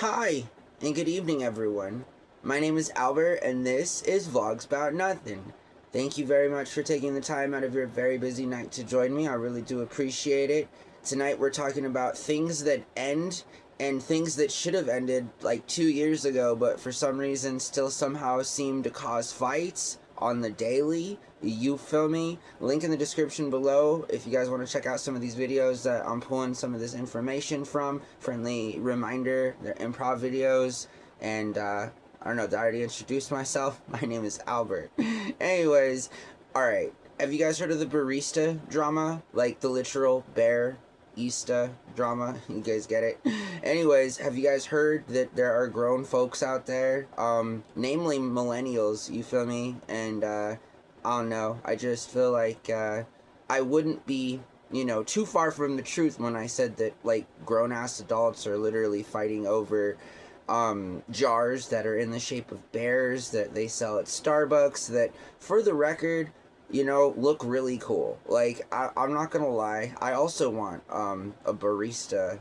Hi, and good evening, everyone. My name is Albert, and this is Vlogs About Nothing. Thank you very much for taking the time out of your very busy night to join me. I really do appreciate it. Tonight, we're talking about things that end and things that should have ended like 2 years ago, but for some reason still somehow seem to cause fights on the daily. You feel me? Link in the description below if you guys want to check out some of these videos that I'm pulling some of this information from. Friendly reminder, they're improv videos. And I don't know, did I already introduce myself? My name is Albert. Anyways, alright. Have you guys heard of the barista drama? Like the literal bear Easter drama. You guys get it? Anyways, have you guys heard that there are grown folks out there, namely millennials, you feel me? And I don't know, I just feel like I wouldn't be, too far from the truth when I said that, like, grown-ass adults are literally fighting over jars that are in the shape of bears that they sell at Starbucks that, for the record, look really cool. Like, I'm not gonna lie, I also want a barista,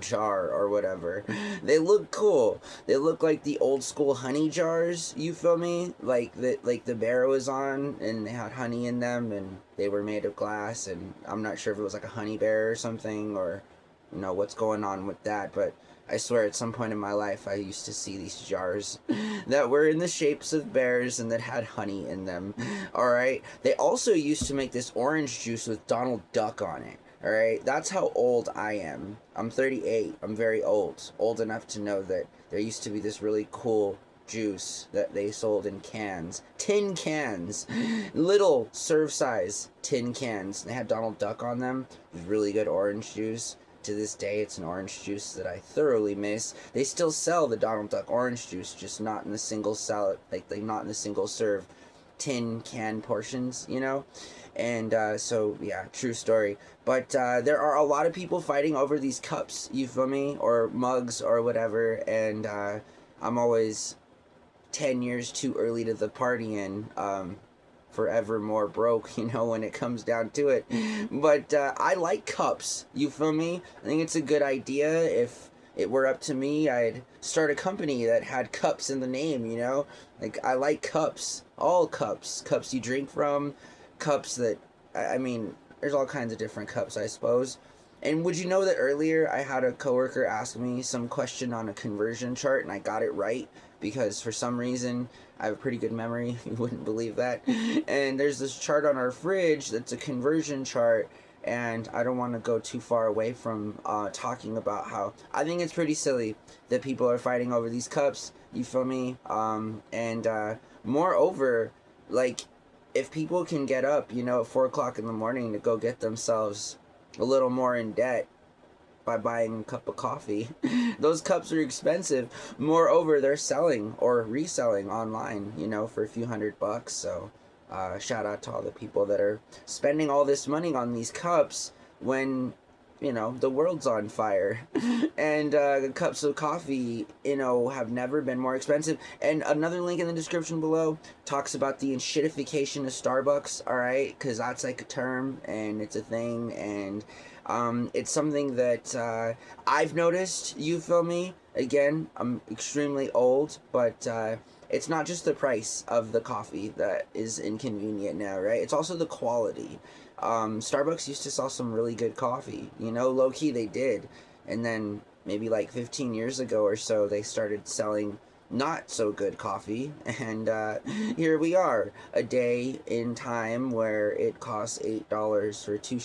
jar or whatever. They look cool. They look like the old school honey jars, you feel me? Like the bear was on and they had honey in them and they were made of glass, and I'm not sure if it was like a honey bear or something, or what's going on with that, but I swear at some point in my life I used to see these jars that were in the shapes of bears and that had honey in them. Alright? They also used to make this orange juice with Donald Duck on it. Alright? That's how old I am. I'm 38. I'm very old. Old enough to know that there used to be this really cool juice that they sold in cans. Tin cans. Little serve size tin cans. They had Donald Duck on them. It was really good orange juice. To this day, it's an orange juice that I thoroughly miss. They still sell the Donald Duck orange juice, just not in the single salad, like not in the single serve tin can portions, And so yeah, true story. But there are a lot of people fighting over these cups, you feel me, or mugs or whatever. And I'm always 10 years too early to the party, and forever more broke, when it comes down to it. But I like cups, you feel me? I think it's a good idea. If it were up to me, I'd start a company that had cups in the name, Like, I like cups. All cups. Cups you drink from. Cups that, I mean, there's all kinds of different cups, I suppose. And would you know that earlier I had a coworker ask me some question on a conversion chart and I got it right? Because for some reason I have a pretty good memory. You wouldn't believe that. And there's this chart on our fridge that's a conversion chart, and I don't want to go too far away from talking about how I think it's pretty silly that people are fighting over these cups. You feel me? And moreover, like, if people can get up, at 4 o'clock in the morning to go get themselves a little more in debt by buying a cup of coffee, those cups are expensive. Moreover, they're selling or reselling online, for a few $100. So shout out to all the people that are spending all this money on these cups when the world's on fire. And cups of coffee, have never been more expensive. And another link in the description below talks about the shitification of Starbucks, alright? Because that's like a term, and it's a thing, and it's something that I've noticed, you feel me? Again, I'm extremely old, but it's not just the price of the coffee that is inconvenient now, right? It's also the quality. Starbucks used to sell some really good coffee, low-key they did. And then maybe like 15 years ago or so, they started selling not so good coffee, and here we are, a day in time where it costs $8 for two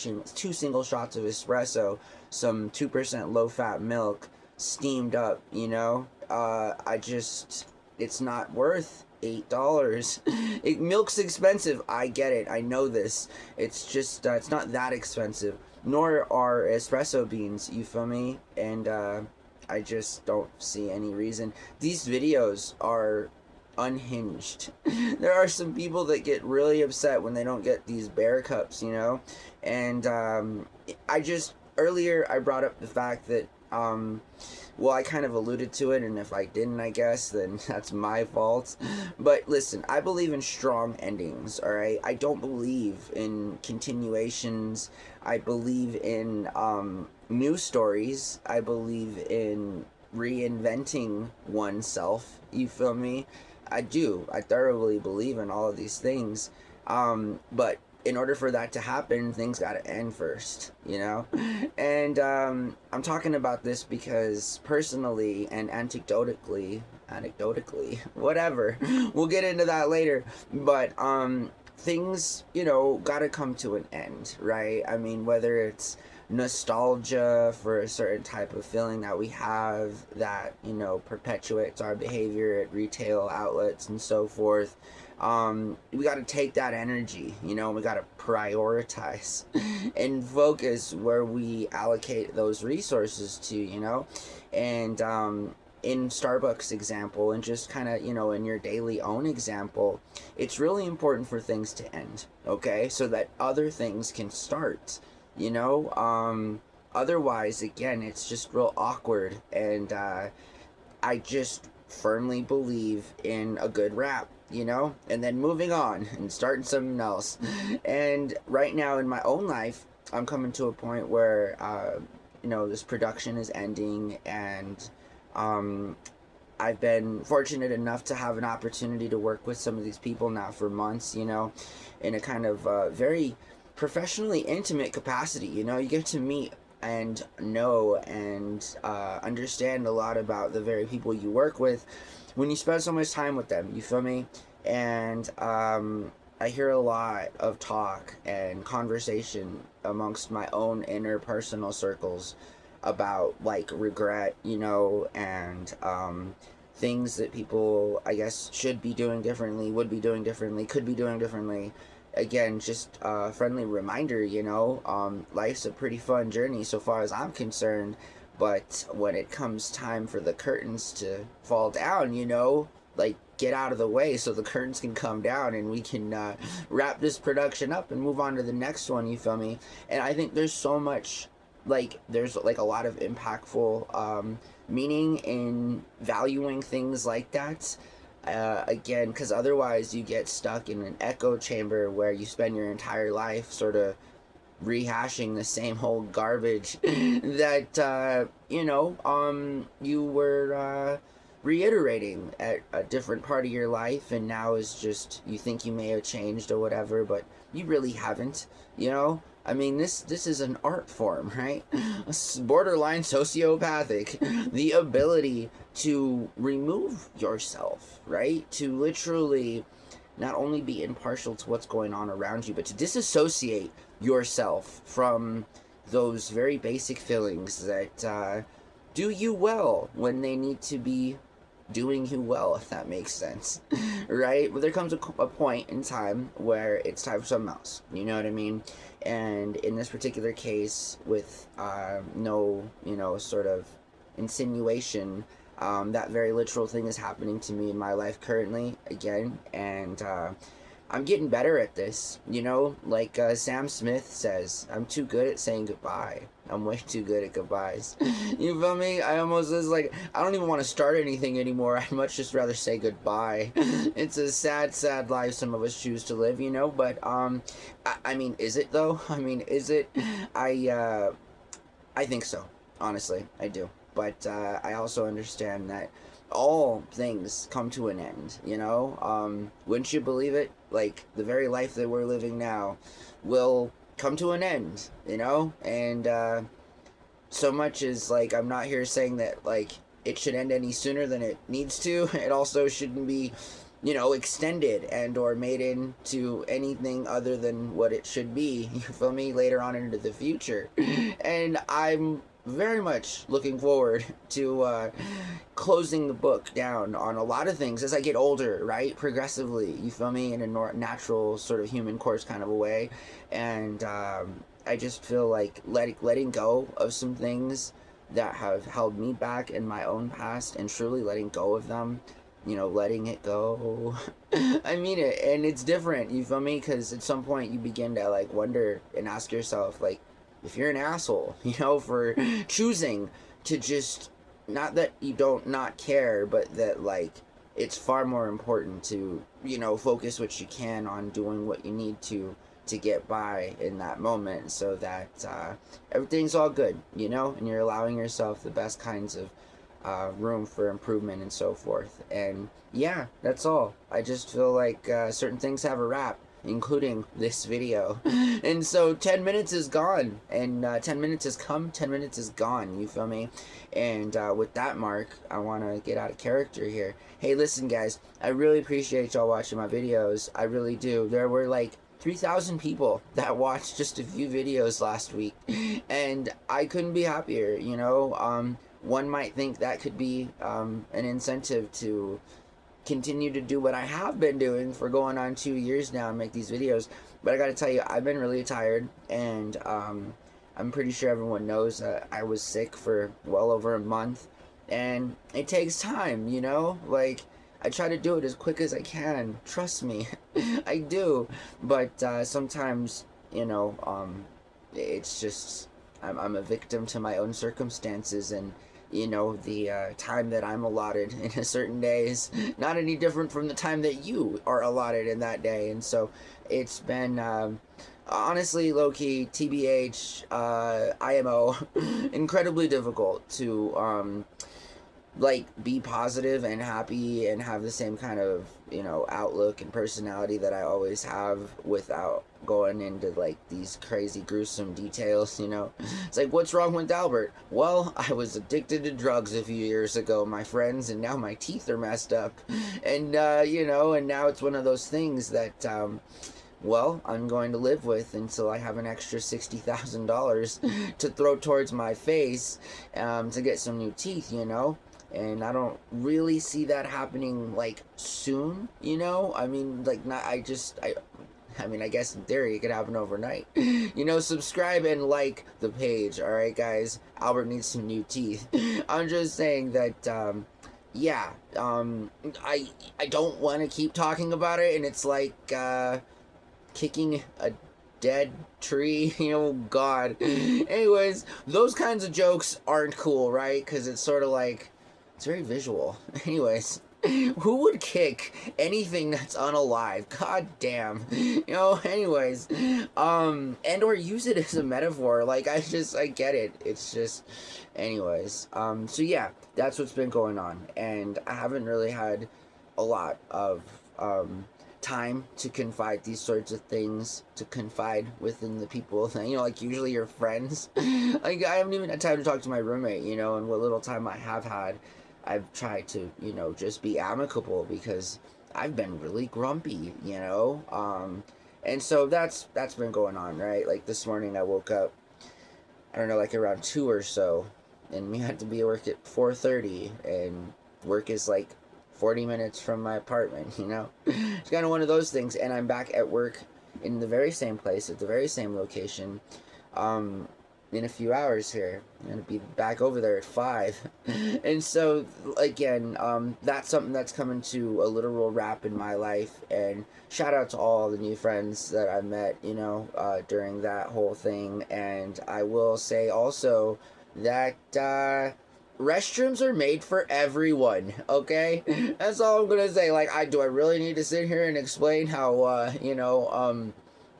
single shots of espresso, some 2% low-fat milk, steamed up, it's not worth $8. Milk's expensive, I get it, I know this. It's just, it's not that expensive, nor are espresso beans, you feel me? And I just don't see any reason. These videos are unhinged. There are some people that get really upset when they don't get these BearCups, And earlier I brought up the fact that, well, I kind of alluded to it, and if I didn't, I guess, then that's my fault. But listen, I believe in strong endings, alright? I don't believe in continuations. I believe in new stories. I believe in reinventing oneself, you feel me? I thoroughly believe in all of these things. But in order for that to happen, things got to end first, you know? And I'm talking about this because personally and anecdotally, whatever, we'll get into that later. But things, got to come to an end, right? I mean, whether it's nostalgia for a certain type of feeling that we have that perpetuates our behavior at retail outlets and so forth, we got to take that energy, we got to prioritize and focus where we allocate those resources to, and in Starbucks example, and just kind of in your daily own example, it's really important for things to end, okay, so that other things can start. Otherwise, again, it's just real awkward, and I just firmly believe in a good rap, and then moving on and starting something else. And right now in my own life, I'm coming to a point where this production is ending, and I've been fortunate enough to have an opportunity to work with some of these people now for months, in a kind of very professionally intimate capacity. You get to meet and know and understand a lot about the very people you work with when you spend so much time with them, you feel me? And I hear a lot of talk and conversation amongst my own interpersonal circles about like regret, and things that people, I guess, should be doing differently, would be doing differently, could be doing differently. Again, just a friendly reminder, life's a pretty fun journey so far as I'm concerned, but when it comes time for the curtains to fall down, like, get out of the way so the curtains can come down and we can wrap this production up and move on to the next one, you feel me? And I think there's so much, there's a lot of impactful meaning in valuing things like that. Again, because otherwise you get stuck in an echo chamber where you spend your entire life sort of rehashing the same old garbage that you were reiterating at a different part of your life, and now is just, you think you may have changed or whatever, but you really haven't. I mean, this is an art form, right? Borderline sociopathic. The ability to remove yourself, right? To literally not only be impartial to what's going on around you, but to disassociate yourself from those very basic feelings that do you well when they need to be doing you well, if that makes sense. Right? But there comes a point in time where it's time for something else, you know what I mean? And in this particular case, with no sort of insinuation, that very literal thing is happening to me in my life currently again, and I'm getting better at this, like Sam Smith says, I'm too good at saying goodbye. I'm way too good at goodbyes. You feel me? I almost was like, I don't even want to start anything anymore. I'd much just rather say goodbye. It's a sad, sad life some of us choose to live, but I mean, is it though? I mean, is it? I think so. Honestly, I do. But I also understand that all things come to an end, wouldn't you believe it? Like, the very life that we're living now will come to an end, and so much is, like, I'm not here saying that, like, it should end any sooner than it needs to. It also shouldn't be, extended and or made into anything other than what it should be, you feel me, later on into the future. And I'm very much looking forward to closing the book down on a lot of things as I get older, right? Progressively, you feel me, in a natural sort of human course kind of a way. And I just feel like letting go of some things that have held me back in my own past, and truly letting go of them, letting it go. I mean it, and it's different, you feel me? Because at some point you begin to, like, wonder and ask yourself, like, if you're an asshole, for choosing to just, not that you don't not care, but that, like, it's far more important to, focus what you can on doing what you need to get by in that moment, so that everything's all good, and you're allowing yourself the best kinds of room for improvement and so forth. And yeah, that's all. I just feel like certain things have a wrap, including this video. And so 10 minutes is gone, and 10 minutes has come, 10 minutes is gone, you feel me? And with that mark, I want to get out of character here. Hey, listen guys, I really appreciate y'all watching my videos. I really do. There were like 3,000 people that watched just a few videos last week, and I couldn't be happier, you know? One might think that could be an incentive to continue to do what I have been doing for going on 2 years now and make these videos. But I gotta tell you, I've been really tired, and I'm pretty sure everyone knows that I was sick for well over a month, and it takes time, you know? Like, I try to do it as quick as I can, trust me. I do, but sometimes, you know, it's just, I'm a victim to my own circumstances, and you know, the time that I'm allotted in a certain day is not any different from the time that you are allotted in that day. And so it's been honestly, low-key, TBH, IMO, incredibly difficult to like be positive and happy and have the same kind of, you know, outlook and personality that I always have without going into like these crazy gruesome details, you know. It's like, what's wrong with Albert? Well, I was addicted to drugs a few years ago, my friends, and now my teeth are messed up. And you know, and now it's one of those things that well, I'm going to live with until I have an extra $60,000 to throw towards my face to get some new teeth, you know. And I don't really see that happening like soon, you know. I mean, like, not, I mean, I guess in theory it could happen overnight. You know, subscribe and like the page, alright guys? Albert needs some new teeth. I'm just saying that, yeah, I don't want to keep talking about it, and it's like, kicking a dead tree, you know, God. Anyways, those kinds of jokes aren't cool, right? Because it's sort of like, it's very visual. Anyways, who would kick anything that's unalive? God damn. You know, anyways, and or use it as a metaphor. Like, I get it. It's just, anyways, so yeah, that's what's been going on. And I haven't really had a lot of, time to confide these sorts of things, to confide within the people that, you know, like usually your friends. Like, I haven't even had time to talk to my roommate, you know, and what little time I have had, I've tried to, you know, just be amicable because I've been really grumpy, you know. And so that's been going on, right? Like this morning I woke up, I don't know, like around 2 or so, and we had to be at work at 4:30, and work is like 40 minutes from my apartment, you know? It's kind of one of those things, and I'm back at work in the very same place, at the very same location, in a few hours here. I'm going to be back over there at 5. And so, again, that's something that's coming to a literal wrap in my life, and shout out to all the new friends that I met, you know, during that whole thing. And I will say also that, restrooms are made for everyone, okay? That's all I'm gonna say. Like, do I really need to sit here and explain how, you know,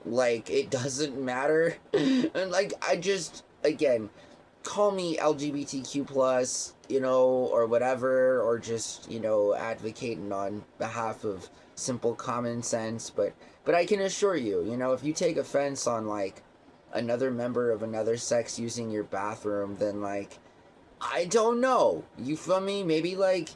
like, it doesn't matter? And, like, I just, again, call me LGBTQ+, you know, or whatever, or just, you know, advocating on behalf of simple common sense, but I can assure you, you know, if you take offense on, like, another member of another sex using your bathroom, then, like, I don't know. You feel me? Maybe, like,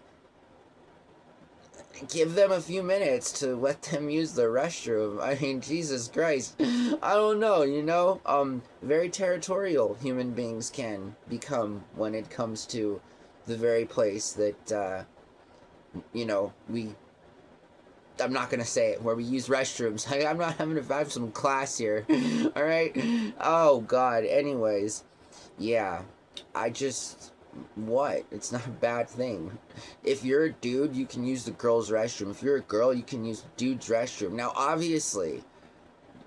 give them a few minutes to let them use the restroom. I mean, Jesus Christ. I don't know, you know? Very territorial human beings can become when it comes to the very place that, you know, I'm not gonna say it, where we use restrooms. I'm not having to have some class here. Alright? Oh, God. Anyways. Yeah. What? It's not a bad thing. If you're a dude, you can use the girl's restroom. If you're a girl, you can use the dude's restroom. Now, obviously,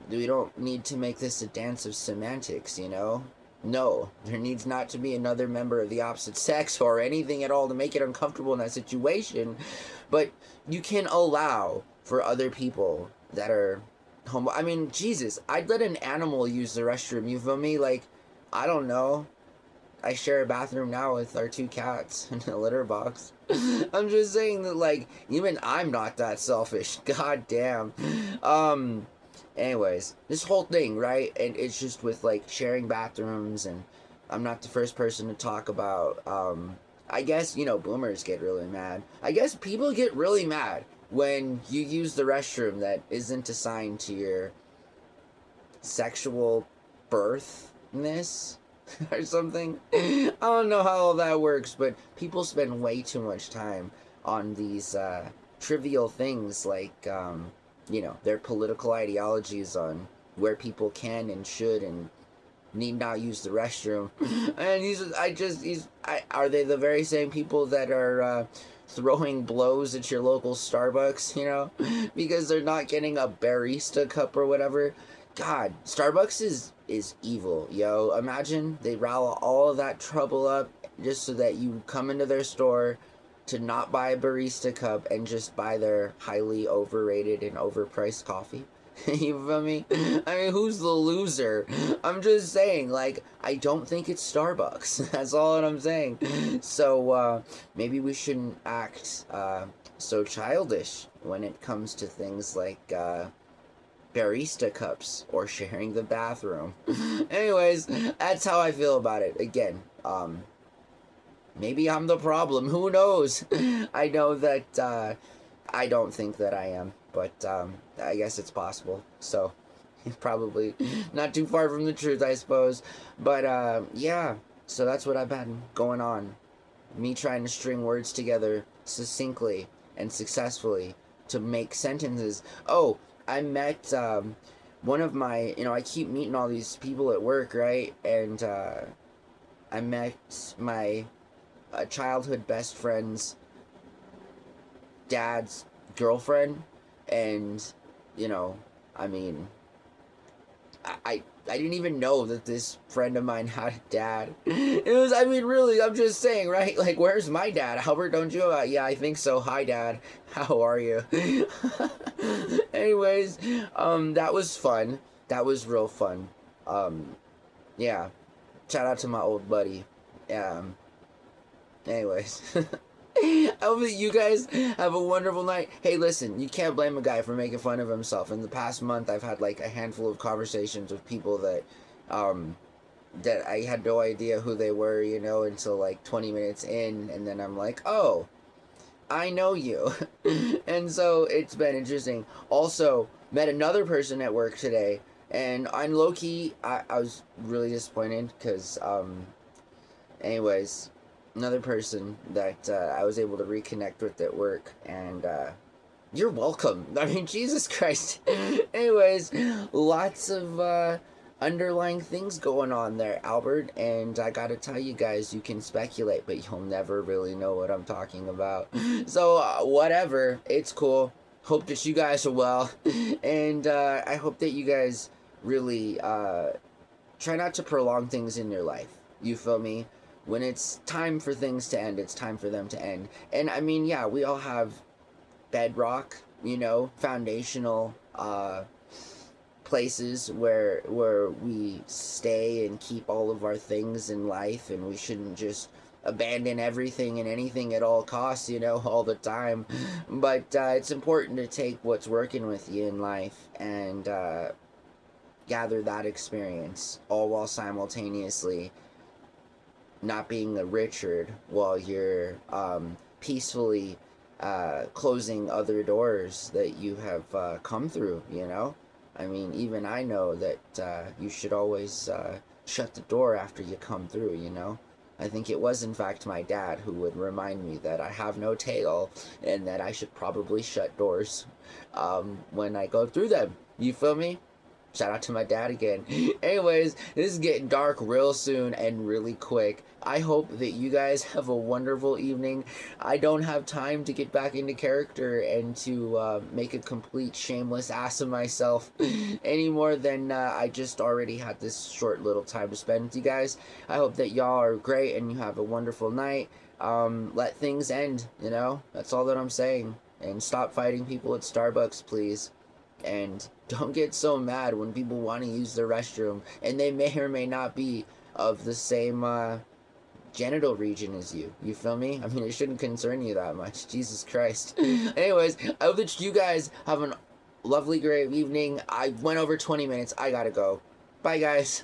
we don't need to make this a dance of semantics, you know? No, there needs not to be another member of the opposite sex or anything at all to make it uncomfortable in that situation. But you can allow for other people that are homo. I mean, Jesus, I'd let an animal use the restroom, you feel me? Like, I don't know. I share a bathroom now with our 2 cats in a litter box. I'm just saying that, like, even I'm not that selfish. God damn. Um, Anyways, this whole thing, right? And it's just with, like, sharing bathrooms, and I'm not the first person to talk about, I guess, boomers get really mad. I guess people get really mad when you use the restroom that isn't assigned to your sexual birthness or something. I don't know how all that works, but people spend way too much time on these trivial things like, their political ideologies on where people can and should and need not use the restroom. And are they the very same people that are throwing blows at your local Starbucks, because they're not getting a barista cup or whatever? God, Starbucks is evil, yo. Imagine they rile all of that trouble up just so that you come into their store to not buy a barista cup and just buy their highly overrated and overpriced coffee. You feel me? I mean, who's the loser? I'm just saying, like, I don't think it's Starbucks. That's all that I'm saying. So, maybe we shouldn't act so childish when it comes to things like barista cups or sharing the bathroom. Anyways, that's how I feel about it. Again, maybe I'm the problem. Who knows? I know that I don't think that I am, but I guess it's possible. So, probably not too far from the truth, I suppose. But yeah, so that's what I've had going on. Me trying to string words together succinctly and successfully to make sentences. Oh, I met one of my, I keep meeting all these people at work, right? And I met my childhood best friend's dad's girlfriend, and I mean, I didn't even know that this friend of mine had a dad. I mean, really, I'm just saying, right? Like, where's my dad? Albert, don't you? Yeah, I think so. Hi, Dad. How are you? Anyways, that was fun. That was real fun. Yeah. Shout out to my old buddy. Anyways. I hope that you guys have a wonderful night. Hey, listen, you can't blame a guy for making fun of himself. In the past month, I've had like a handful of conversations with people that I had no idea who they were, until like 20 minutes in, and then I'm like, oh, I know you. And so it's been interesting. Also, met another person at work today, and on low-key, I was really disappointed because, anyways, another person that I was able to reconnect with at work, and you're welcome. I mean, Jesus Christ. Anyways, lots of underlying things going on there, Albert, and I gotta tell you guys, you can speculate, but you'll never really know what I'm talking about. So, whatever, it's cool. Hope that you guys are well, and I hope that you guys really try not to prolong things in your life. You feel me? When it's time for things to end, it's time for them to end. And I mean, yeah, we all have bedrock, foundational places where we stay and keep all of our things in life, and we shouldn't just abandon everything and anything at all costs, all the time. But it's important to take what's working with you in life and gather that experience, all while simultaneously not being a Richard while you're peacefully closing other doors that you have come through, I mean, even I know that you should always shut the door after you come through, I think it was, in fact, my dad who would remind me that I have no tail and that I should probably shut doors when I go through them. You feel me? Shout out to my dad again. Anyways, this is getting dark real soon and really quick. I hope that you guys have a wonderful evening. I don't have time to get back into character and to make a complete shameless ass of myself any more than I just already had this short little time to spend with you guys. I hope that y'all are great and you have a wonderful night. Let things end, That's all that I'm saying. And stop fighting people at Starbucks, please. And don't get so mad when people want to use the restroom and they may or may not be of the same genital region is you. You feel me? I mean, it shouldn't concern you that much. Jesus Christ. Anyways, I hope that you guys have a lovely, great evening. I went over 20 minutes. I gotta go. Bye, guys.